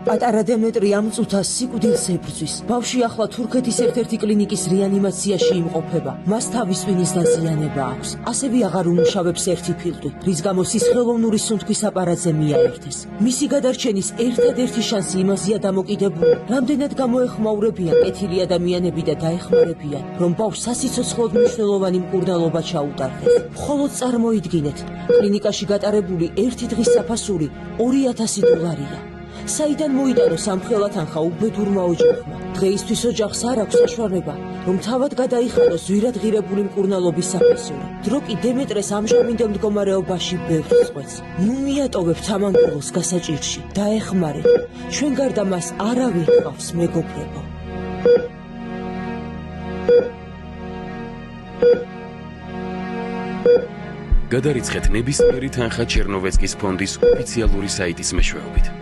პატარა დემეტრი ამ წუთას სიკვდილს ებრძვის. ბავშვი ახლა თურქეთის ერთ-ერთი კლინიკის რეანიმაციაში იმყოფება. მას თავის ტვინის დაზიანება აქვს. ასევე აღარ უმუშავებს ერთი ფილტვი, რის გამოც ის ხელოვნური სუნთქვის აპარატზე მიაერთეს. მისი გადარჩენის ერთადერთი შანსი იმაზეა დამოკიდებული, რამდენად გამოეხმაურებიან კეთილი ადამიანები და დაეხმარებიან, რომ ბავშვს სასიცოცხლოდ მნიშვნელოვანი მკურნალობა ჩაუტარდეს. მხოლოდ წარმოიდგინეთ, კლინიკაში გატარებული ერთი დღის საფასური $2000. საიდან მოიტანოს ამ ხელათანხა უბედურმა ოჯახმა? დღეისთვის ოჯახს არ აქვს საშუალება, რომ თავად გადაიხადოს ზვირადღირებული მკურნალობის საფასური. დრო კი დემეტრეს ამჟამინდელ მდგომარეობაში ბევრს წყვეტს. ნუ მიატოვებთ ამანგულოს გასაჭირში, დაეხმარეთ. ჩვენ გარდა მას არავინ ჰყავს, მეგობრებო. გადარიცხეთ ნებისმიერი თანხა ჩერნოვეცკის ფონდის ოფიციალური საიტის მეშვეობით.